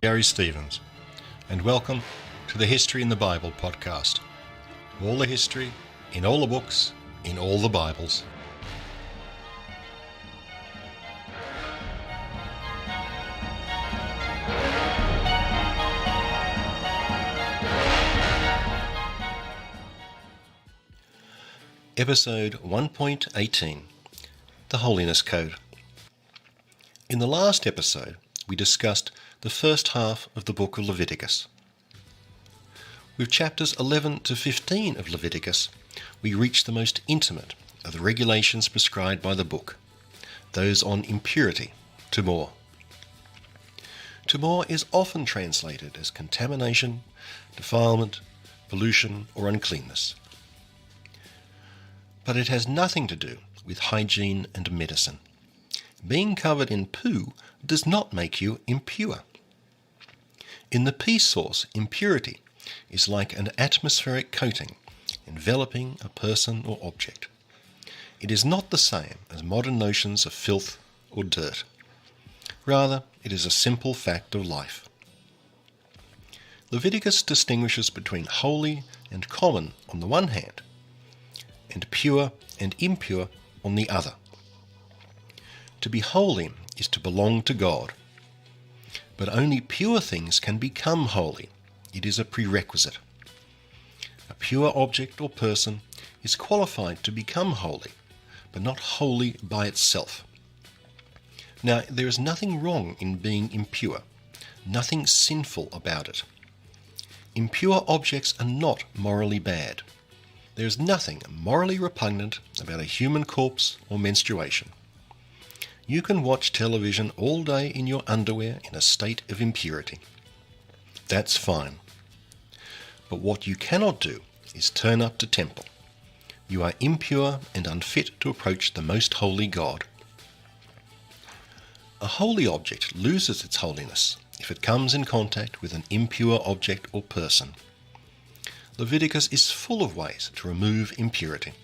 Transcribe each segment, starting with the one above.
Garry Stevens, and welcome to the History in the Bible podcast. All the history, in all the books, in all the Bibles. Episode 1.18, The Holiness Code. In the last episode, we discussed the first half of the book of Leviticus. With chapters 11 to 15 of Leviticus, we reach the most intimate of the regulations prescribed by the book, those on impurity, tumor. Tumor is often translated as contamination, defilement, pollution, or uncleanness. But it has nothing to do with hygiene and medicine. Being covered in poo does not make you impure. In the peace source, impurity is like an atmospheric coating enveloping a person or object. It is not the same as modern notions of filth or dirt. Rather, it is a simple fact of life. Leviticus distinguishes between holy and common on the one hand, and pure and impure on the other. To be holy is to belong to God. But only pure things can become holy. It is a prerequisite. A pure object or person is qualified to become holy, but not holy by itself. Now, there is nothing wrong in being impure, nothing sinful about it. Impure objects are not morally bad. There is nothing morally repugnant about a human corpse or menstruation. You can watch television all day in your underwear in a state of impurity. That's fine. But what you cannot do is turn up to temple. You are impure and unfit to approach the most holy God. A holy object loses its holiness if it comes in contact with an impure object or person. Leviticus is full of ways to remove impurity.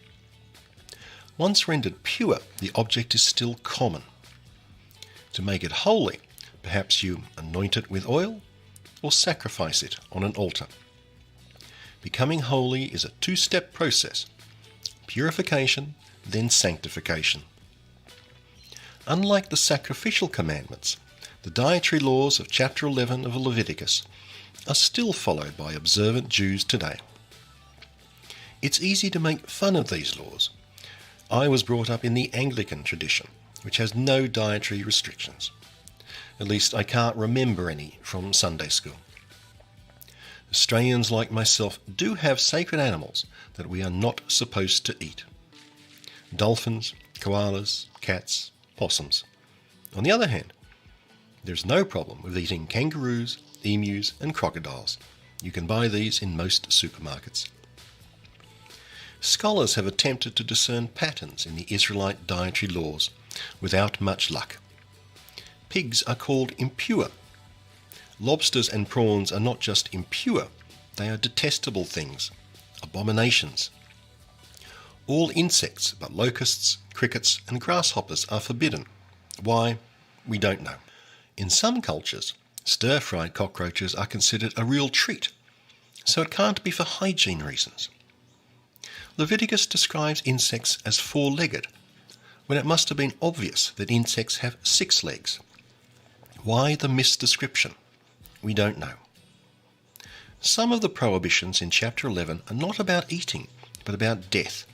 Once rendered pure, the object is still common. To make it holy, perhaps you anoint it with oil or sacrifice it on an altar. Becoming holy is a two-step process: purification, then sanctification. Unlike the sacrificial commandments, the dietary laws of chapter 11 of Leviticus are still followed by observant Jews today. It's easy to make fun of these laws. I was brought up in the Anglican tradition, which has no dietary restrictions. At least I can't remember any from Sunday school. Australians like myself do have sacred animals that we are not supposed to eat. Dolphins, koalas, cats, possums. On the other hand, there's no problem with eating kangaroos, emus and crocodiles. You can buy these in most supermarkets. Scholars have attempted to discern patterns in the Israelite dietary laws without much luck. Pigs are called impure. Lobsters and prawns are not just impure, they are detestable things, abominations. All insects but locusts, crickets and grasshoppers are forbidden. Why? We don't know. In some cultures, stir-fried cockroaches are considered a real treat, so it can't be for hygiene reasons. Leviticus describes insects as four-legged, when it must have been obvious that insects have 6 legs. Why the misdescription? We don't know. Some of the prohibitions in chapter 11 are not about eating, but about death.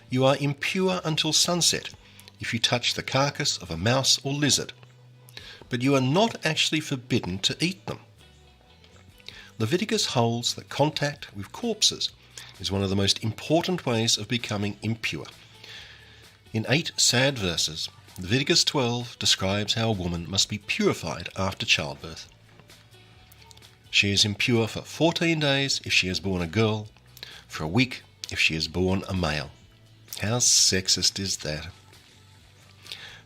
You are impure until sunset if you touch the carcass of a mouse or lizard, but you are not actually forbidden to eat them. Leviticus holds that contact with corpses is one of the most important ways of becoming impure. In 8 sad verses, Leviticus 12 describes how a woman must be purified after childbirth. She is impure for 14 days if she has born a girl, for a week if she has born a male. How sexist is that?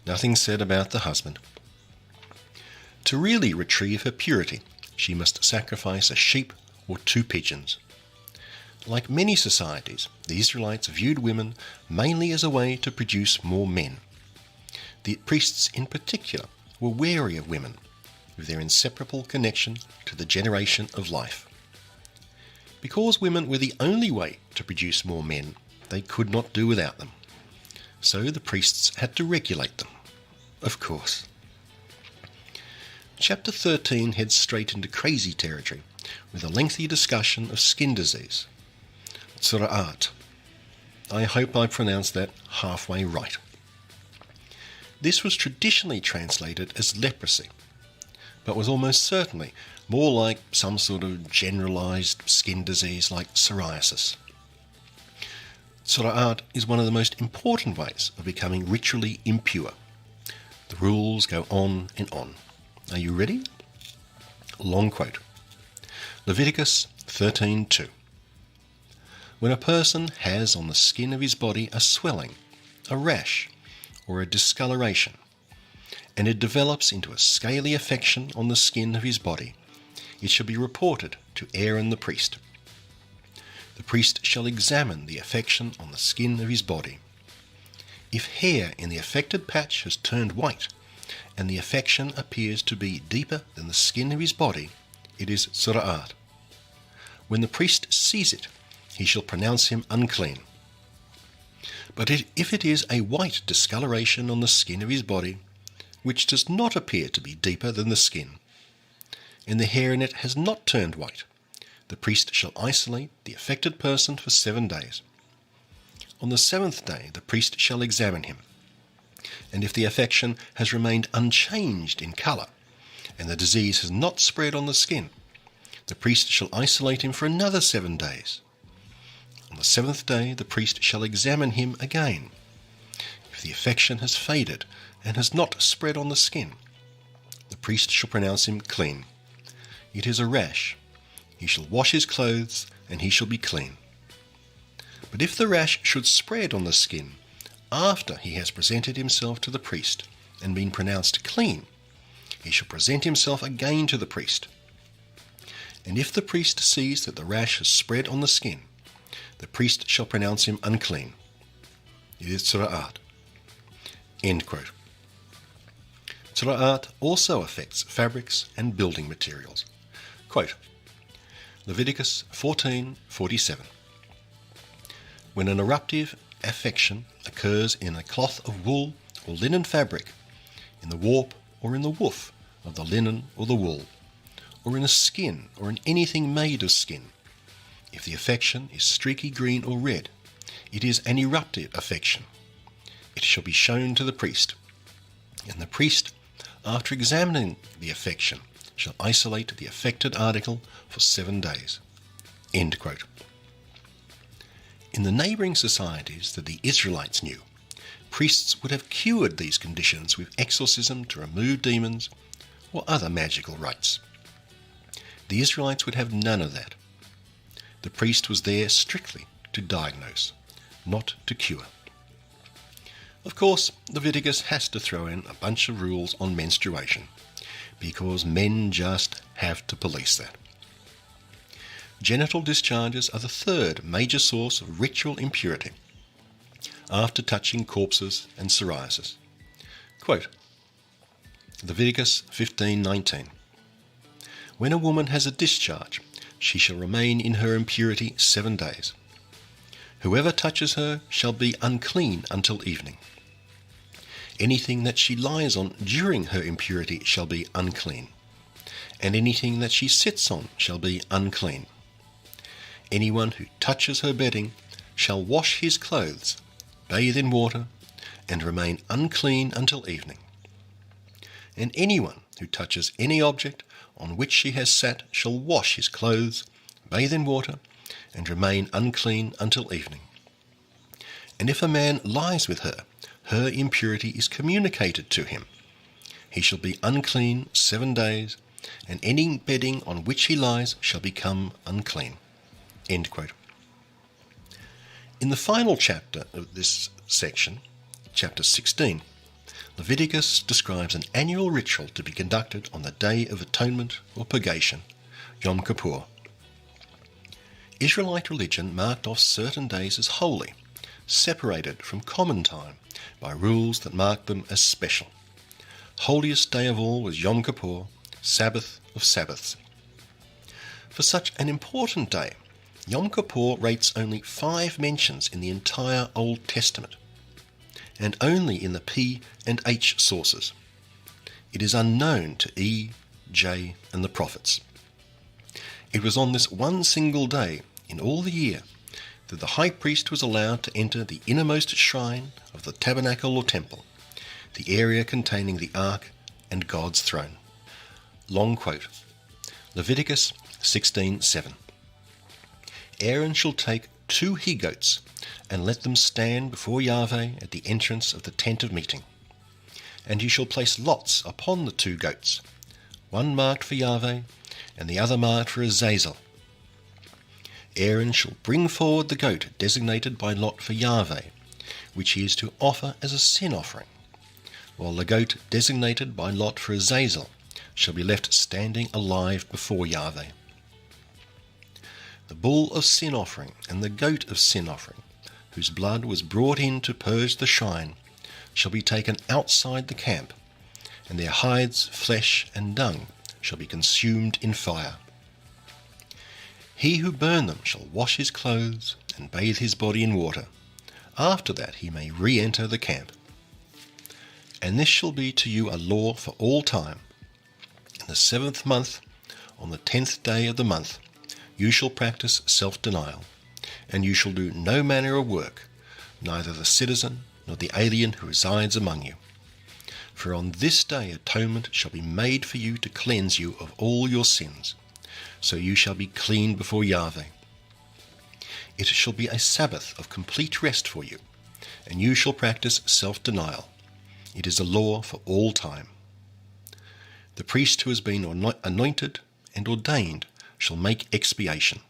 Nothing said about the husband. To really retrieve her purity, she must sacrifice a sheep or 2 pigeons. Like many societies, the Israelites viewed women mainly as a way to produce more men. The priests in particular were wary of women, with their inseparable connection to the generation of life. Because women were the only way to produce more men, they could not do without them. So the priests had to regulate them, of course. Chapter 13 heads straight into crazy territory with a lengthy discussion of skin disease. Tzura'at. I hope I pronounced that halfway right. This was traditionally translated as leprosy, but was almost certainly more like some sort of generalized skin disease like psoriasis. Tzura'at is one of the most important ways of becoming ritually impure. The rules go on and on. Are you ready? Long quote. Leviticus 13:2. When a person has on the skin of his body a swelling, a rash, or a discoloration, and it develops into a scaly affection on the skin of his body, it shall be reported to Aaron the priest. The priest shall examine the affection on the skin of his body. If hair in the affected patch has turned white, and the affection appears to be deeper than the skin of his body, it is tzura'at. When the priest sees it, he shall pronounce him unclean. But if it is a white discoloration on the skin of his body, which does not appear to be deeper than the skin, and the hair in it has not turned white, the priest shall isolate the affected person for 7 days. On the 7th day the priest shall examine him, and if the affection has remained unchanged in colour, and the disease has not spread on the skin, the priest shall isolate him for another 7 days. On the 7th day the priest shall examine him again. If the affection has faded and has not spread on the skin, the priest shall pronounce him clean. It is a rash. He shall wash his clothes, and he shall be clean. But if the rash should spread on the skin after he has presented himself to the priest and been pronounced clean, he shall present himself again to the priest. And if the priest sees that the rash has spread on the skin, the priest shall pronounce him unclean. It is tzura'at. End quote. Tzura'at also affects fabrics and building materials. Quote, Leviticus 14:47. When an eruptive affection occurs in a cloth of wool or linen fabric, in the warp or in the woof of the linen or the wool, or in a skin or in anything made of skin, if the affection is streaky green or red, it is an eruptive affection. It shall be shown to the priest, and the priest, after examining the affection, shall isolate the affected article for 7 days. End quote. In the neighbouring societies that the Israelites knew, priests would have cured these conditions with exorcism to remove demons or other magical rites. The Israelites would have none of that. The priest was there strictly to diagnose, not to cure. Of course, Leviticus has to throw in a bunch of rules on menstruation, because men just have to police that. Genital discharges are the third major source of ritual impurity, after touching corpses and psoriasis. Quote, Leviticus 15:19. When a woman has a discharge, she shall remain in her impurity 7 days. Whoever touches her shall be unclean until evening. Anything that she lies on during her impurity shall be unclean, and anything that she sits on shall be unclean. Anyone who touches her bedding shall wash his clothes, bathe in water, and remain unclean until evening. And anyone who touches any object on which she has sat shall wash his clothes, bathe in water, and remain unclean until evening. And if a man lies with her, her impurity is communicated to him. He shall be unclean 7 days, and any bedding on which he lies shall become unclean. End quote. In the final chapter of this section, chapter 16, Leviticus describes an annual ritual to be conducted on the Day of Atonement or Purgation, Yom Kippur. Israelite religion marked off certain days as holy, separated from common time by rules that marked them as special. Holiest day of all was Yom Kippur, Sabbath of Sabbaths. For such an important day, Yom Kippur rates only 5 mentions in the entire Old Testament, and only in the P and H sources. It is unknown to E, J, and the prophets. It was on this one single day in all the year that the high priest was allowed to enter the innermost shrine of the tabernacle or temple, the area containing the ark and God's throne. Long quote. Leviticus 16:7. Aaron shall take 2 he-goats and let them stand before Yahweh at the entrance of the tent of meeting. And he shall place lots upon the 2 goats, one marked for Yahweh and the other marked for Azazel. Aaron shall bring forward the goat designated by lot for Yahweh, which he is to offer as a sin offering, while the goat designated by lot for Azazel shall be left standing alive before Yahweh. The bull of sin offering and the goat of sin offering, whose blood was brought in to purge the shrine, shall be taken outside the camp, and their hides, flesh, and dung shall be consumed in fire. He who burned them shall wash his clothes and bathe his body in water. After that he may re-enter the camp. And this shall be to you a law for all time. In the 7th month, on the 10th day of the month, you shall practice self-denial, and you shall do no manner of work, neither the citizen nor the alien who resides among you. For on this day atonement shall be made for you to cleanse you of all your sins, so you shall be clean before Yahweh. It shall be a Sabbath of complete rest for you, and you shall practice self-denial. It is a law for all time. The priest who has been anointed and ordained shall make expiation.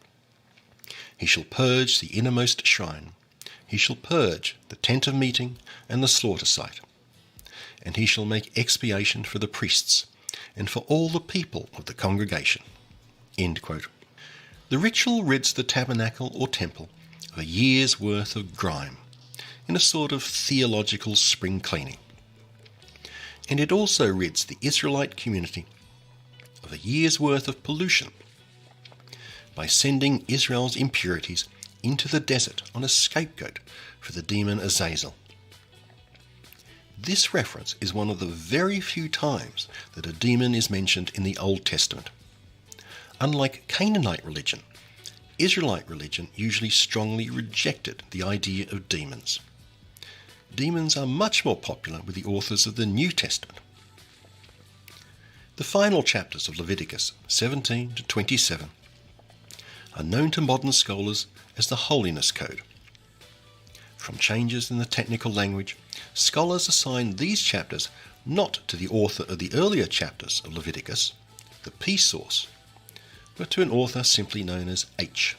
He shall purge the innermost shrine. He shall purge the tent of meeting and the slaughter site. And he shall make expiation for the priests and for all the people of the congregation. End quote. The ritual rids the tabernacle or temple of a year's worth of grime, in a sort of theological spring cleaning. And it also rids the Israelite community of a year's worth of pollution by sending Israel's impurities into the desert on a scapegoat for the demon Azazel. This reference is one of the very few times that a demon is mentioned in the Old Testament. Unlike Canaanite religion, Israelite religion usually strongly rejected the idea of demons. Demons are much more popular with the authors of the New Testament. The final chapters of Leviticus 17 to 27 are known to modern scholars as the Holiness Code. From changes in the technical language, scholars assign these chapters not to the author of the earlier chapters of Leviticus, the P source, but to an author simply known as H.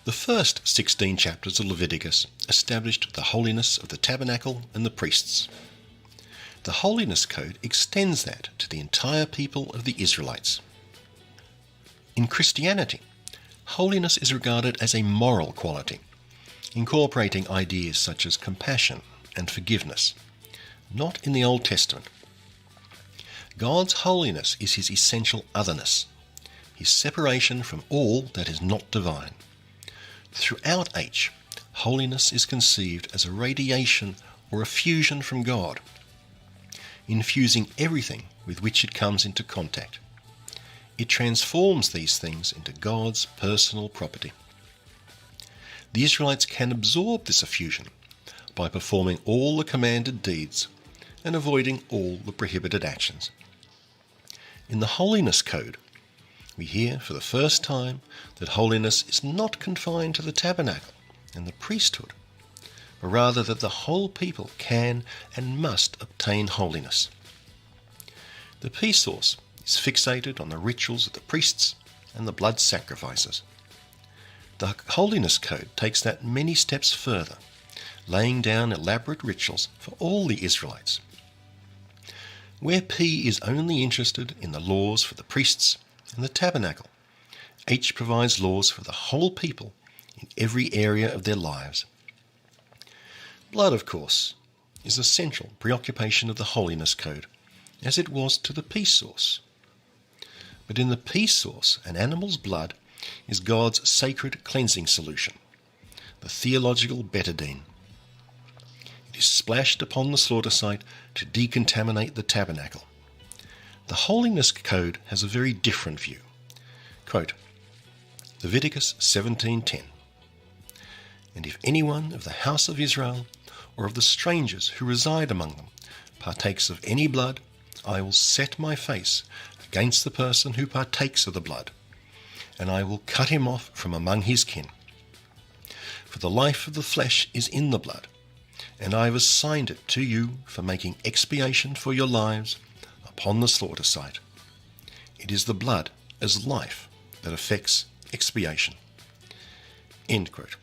The first 16 chapters of Leviticus established the holiness of the tabernacle and the priests. The Holiness Code extends that to the entire people of the Israelites. In Christianity, holiness is regarded as a moral quality, incorporating ideas such as compassion and forgiveness, not in the Old Testament. God's holiness is his essential otherness, his separation from all that is not divine. Throughout H, holiness is conceived as a radiation or a fusion from God, infusing everything with which it comes into contact. It transforms these things into God's personal property. The Israelites can absorb this effusion by performing all the commanded deeds and avoiding all the prohibited actions. In the Holiness Code, we hear for the first time that holiness is not confined to the tabernacle and the priesthood, but rather that the whole people can and must obtain holiness. The P source is fixated on the rituals of the priests and the blood sacrifices. The Holiness Code takes that many steps further, laying down elaborate rituals for all the Israelites. Where P is only interested in the laws for the priests and the tabernacle, H provides laws for the whole people in every area of their lives. Blood, of course, is a central preoccupation of the Holiness Code, as it was to the P source. But in the peace source, an animal's blood is God's sacred cleansing solution, the theological betadine. It is splashed upon the slaughter site to decontaminate the tabernacle. The Holiness Code has a very different view. Quote, Leviticus 17:10. And if anyone of the house of Israel or of the strangers who reside among them partakes of any blood, I will set my face against the person who partakes of the blood, and I will cut him off from among his kin. For the life of the flesh is in the blood, and I have assigned it to you for making expiation for your lives upon the slaughter site. It is the blood as life that affects expiation. End quote.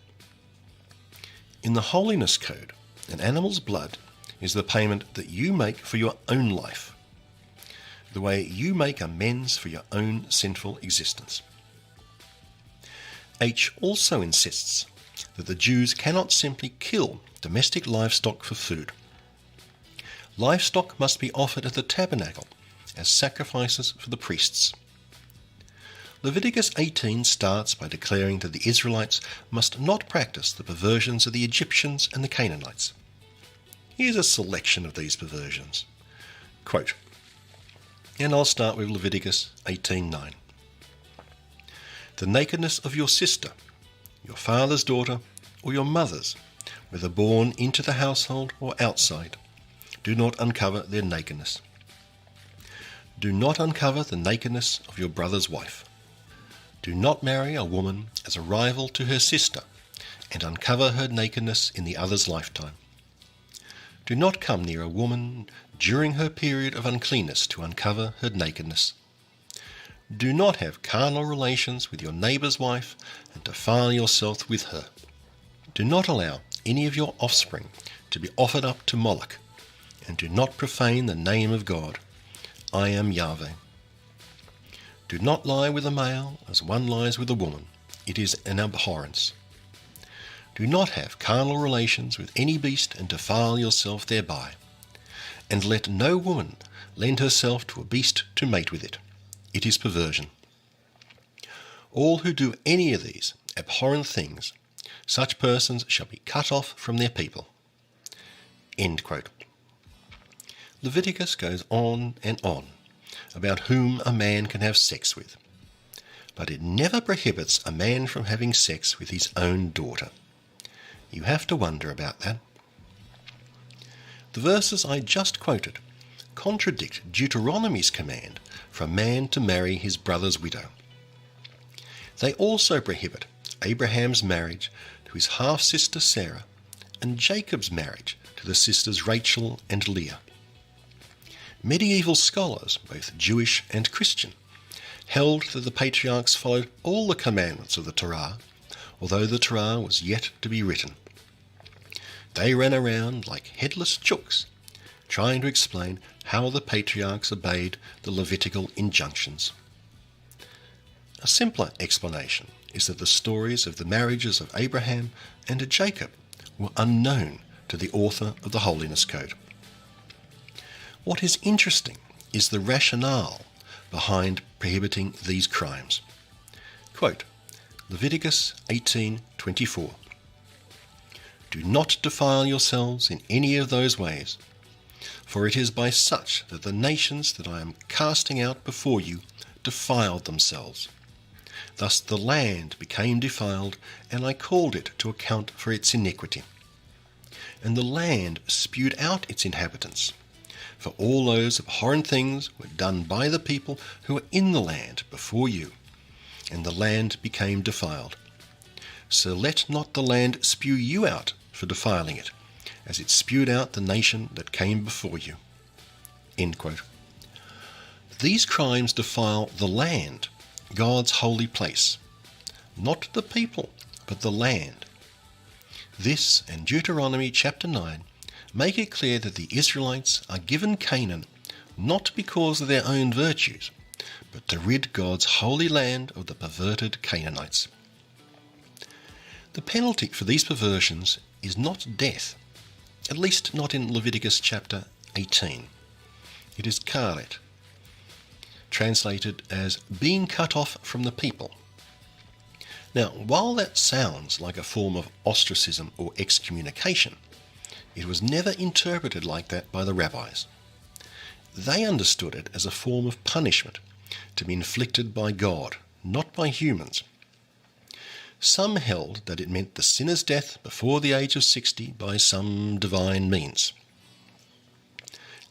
In the Holiness Code, an animal's blood is the payment that you make for your own life, the way you make amends for your own sinful existence. H also insists that the Jews cannot simply kill domestic livestock for food. Livestock must be offered at the tabernacle as sacrifices for the priests. Leviticus 18 starts by declaring that the Israelites must not practice the perversions of the Egyptians and the Canaanites. Here's a selection of these perversions. Quote, and I'll start with Leviticus 18:9. The nakedness of your sister, your father's daughter, or your mother's, whether born into the household or outside, do not uncover their nakedness. Do not uncover the nakedness of your brother's wife. Do not marry a woman as a rival to her sister and uncover her nakedness in the other's lifetime. Do not come near a woman during her period of uncleanness to uncover her nakedness. Do not have carnal relations with your neighbour's wife and defile yourself with her. Do not allow any of your offspring to be offered up to Moloch, and do not profane the name of God. I am Yahweh. Do not lie with a male as one lies with a woman. It is an abhorrence. Do not have carnal relations with any beast and defile yourself thereby. And let no woman lend herself to a beast to mate with it. It is perversion. All who do any of these abhorrent things, such persons shall be cut off from their people. End quote. Leviticus goes on and on about whom a man can have sex with, but it never prohibits a man from having sex with his own daughter. You have to wonder about that. The verses I just quoted contradict Deuteronomy's command for a man to marry his brother's widow. They also prohibit Abraham's marriage to his half-sister Sarah and Jacob's marriage to the sisters Rachel and Leah. Medieval scholars, both Jewish and Christian, held that the patriarchs followed all the commandments of the Torah, although the Torah was yet to be written. They ran around like headless chooks, trying to explain how the patriarchs obeyed the Levitical injunctions. A simpler explanation is that the stories of the marriages of Abraham and Jacob were unknown to the author of the Holiness Code. What is interesting is the rationale behind prohibiting these crimes. Quote, Leviticus 18:24. Do not defile yourselves in any of those ways, for it is by such that the nations that I am casting out before you defiled themselves. Thus the land became defiled, and I called it to account for its iniquity. And the land spewed out its inhabitants, for all those abhorrent things were done by the people who were in the land before you, and the land became defiled. So let not the land spew you out for defiling it, as it spewed out the nation that came before you. End quote. These crimes defile the land, God's holy place, not the people, but the land. This and Deuteronomy chapter 9 make it clear that the Israelites are given Canaan not because of their own virtues, but to rid God's holy land of the perverted Canaanites. The penalty for these perversions is not death, at least not in Leviticus chapter 18. It is karet. translated as being cut off from the people. Now, while that sounds like a form of ostracism or excommunication, it was never interpreted like that by the rabbis. They understood it as a form of punishment to be inflicted by God, not by humans. Some held that it meant the sinner's death before the age of 60 by some divine means.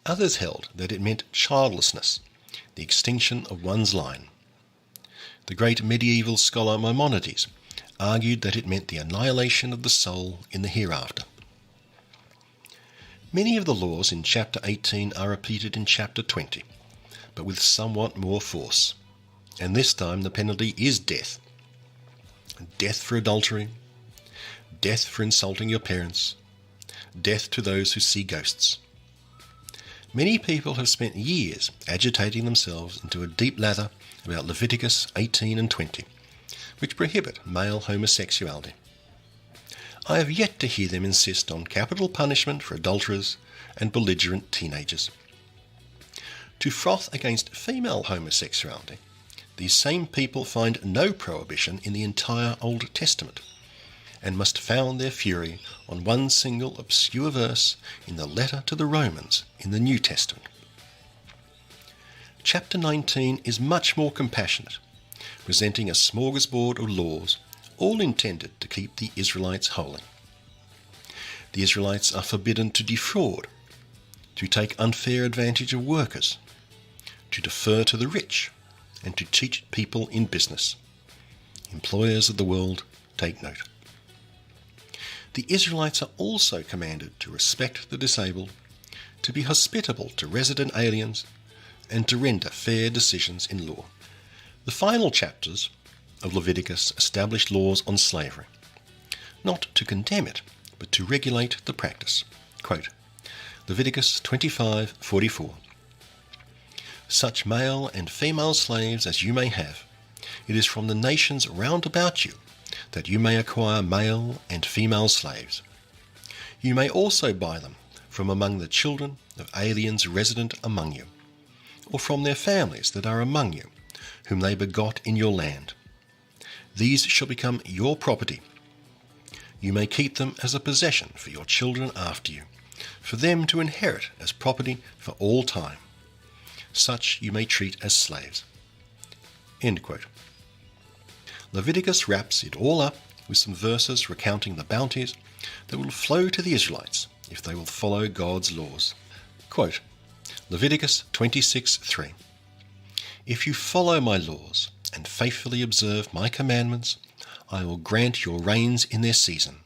Others held that it meant childlessness, the extinction of one's line. The great medieval scholar Maimonides argued that it meant the annihilation of the soul in the hereafter. Many of the laws in chapter 18 are repeated in chapter 20, but with somewhat more force, and this time the penalty is death. Death for adultery, death for insulting your parents, death to those who see ghosts. Many people have spent years agitating themselves into a deep lather about Leviticus 18 and 20, which prohibit male homosexuality. I have yet to hear them insist on capital punishment for adulterers and belligerent teenagers. To froth against female homosexuality, these same people find no prohibition in the entire Old Testament, and must found their fury on one single obscure verse in the letter to the Romans in the New Testament. Chapter 19 is much more compassionate, presenting a smorgasbord of laws, all intended to keep the Israelites holy. The Israelites are forbidden to defraud, to take unfair advantage of workers, to defer to the rich, and to cheat people in business. Employers of the world, take note. The Israelites are also commanded to respect the disabled, to be hospitable to resident aliens, and to render fair decisions in law. The final chapters of Leviticus established laws on slavery, not to condemn it, but to regulate the practice. Quote, Leviticus 25:44. Such male and female slaves as you may have, it is from the nations round about you that you may acquire male and female slaves. You may also buy them from among the children of aliens resident among you, or from their families that are among you, whom they begot in your land. These shall become your property. You may keep them as a possession for your children after you, for them to inherit as property for all time. Such you may treat as slaves. End quote. Leviticus wraps it all up with some verses recounting the bounties that will flow to the Israelites if they will follow God's laws. Quote, Leviticus 26:3. If you follow my laws and faithfully observe my commandments, I will grant your rains in their season,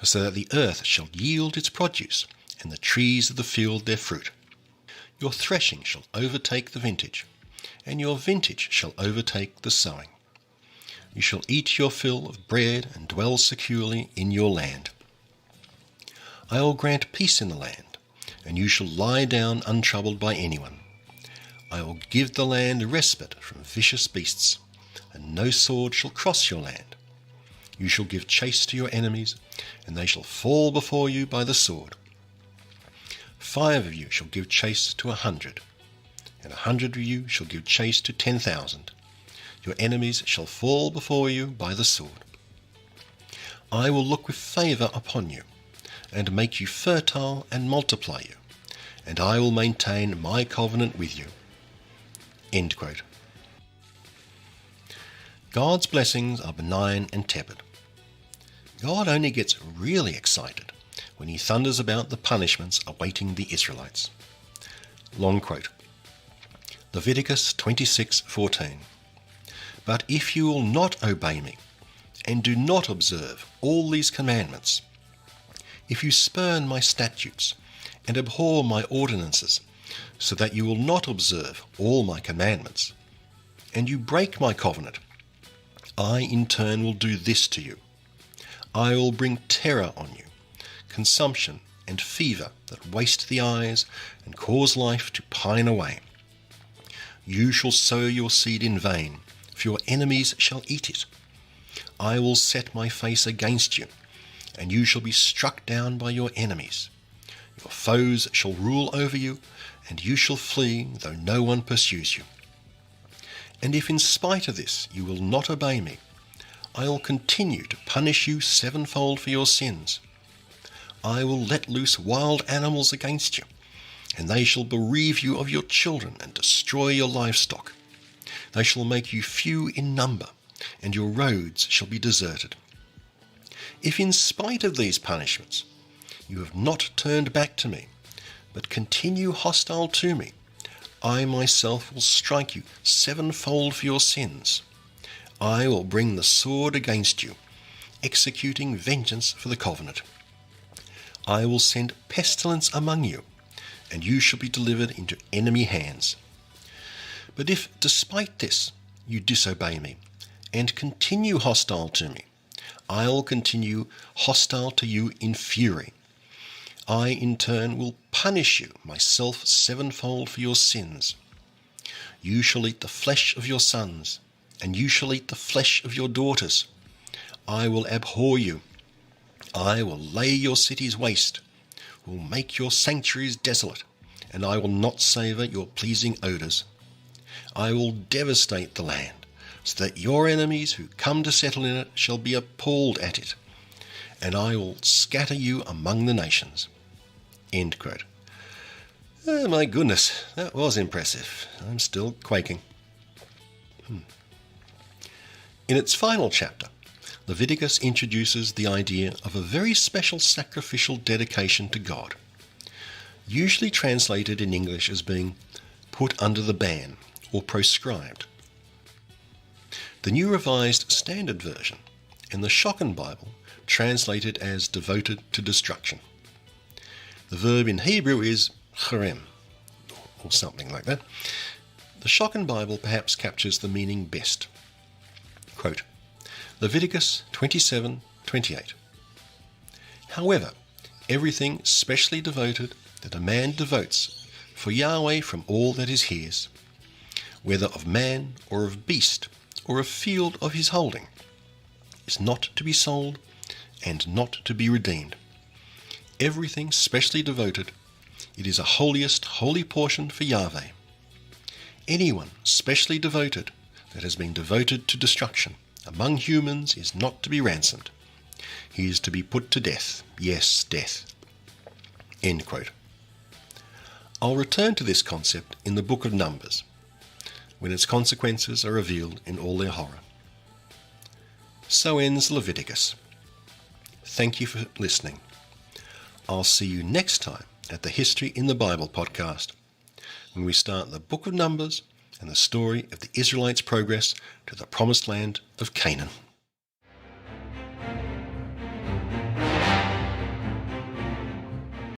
so that the earth shall yield its produce, and the trees of the field their fruit. Your threshing shall overtake the vintage, and your vintage shall overtake the sowing. You shall eat your fill of bread and dwell securely in your land. I will grant peace in the land, and you shall lie down untroubled by anyone. I will give the land respite from vicious beasts, and no sword shall cross your land. You shall give chase to your enemies, and they shall fall before you by the sword. 5 of you shall give chase to 100, and 100 of you shall give chase to 10,000. Your enemies shall fall before you by the sword. I will look with favour upon you, and make you fertile and multiply you, and I will maintain my covenant with you. End quote. God's blessings are benign and tepid. God only gets really excited when he thunders about the punishments awaiting the Israelites. Long quote. Leviticus 26:14. But if you will not obey me, and do not observe all these commandments, if you spurn my statutes, and abhor my ordinances, so that you will not observe all my commandments, and you break my covenant, I in turn will do this to you. I will bring terror on you, consumption and fever that waste the eyes and cause life to pine away. You shall sow your seed in vain, for your enemies shall eat it. I will set my face against you, and you shall be struck down by your enemies. Your foes shall rule over you, and you shall flee, though no one pursues you. And if in spite of this you will not obey me, I will continue to punish you sevenfold for your sins. I will let loose wild animals against you, and they shall bereave you of your children and destroy your livestock. They shall make you few in number, and your roads shall be deserted. If in spite of these punishments you have not turned back to me, but continue hostile to me, I myself will strike you sevenfold for your sins. I will bring the sword against you, executing vengeance for the covenant. I will send pestilence among you, and you shall be delivered into enemy hands. But if, despite this, you disobey me, and continue hostile to me, I will continue hostile to you in fury. I, in turn, will punish you myself sevenfold for your sins. You shall eat the flesh of your sons, and you shall eat the flesh of your daughters. I will abhor you. I will lay your cities waste, will make your sanctuaries desolate, and I will not savour your pleasing odours. I will devastate the land, so that your enemies who come to settle in it shall be appalled at it, and I will scatter you among the nations." End quote. Oh, my goodness, that was impressive. I'm still quaking. In its final chapter, Leviticus introduces the idea of a very special sacrificial dedication to God, usually translated in English as being put under the ban or proscribed. The New Revised Standard Version and the Shocking Bible translate it as devoted to destruction. The verb in Hebrew is cherem, or something like that. The Shocking Bible perhaps captures the meaning best. Quote, Leviticus 27:28. However, everything specially devoted that a man devotes for Yahweh from all that is his, whether of man or of beast or of field of his holding, is not to be sold and not to be redeemed. Everything specially devoted, it is a holiest holy portion for Yahweh. Anyone specially devoted that has been devoted to destruction among humans is not to be ransomed. He is to be put to death. Yes, death. End quote. I'll return to this concept in the Book of Numbers, when its consequences are revealed in all their horror. So ends Leviticus. Thank you for listening. I'll see you next time at the History in the Bible podcast, when we start the Book of Numbers and the story of the Israelites' progress to the promised land of Canaan.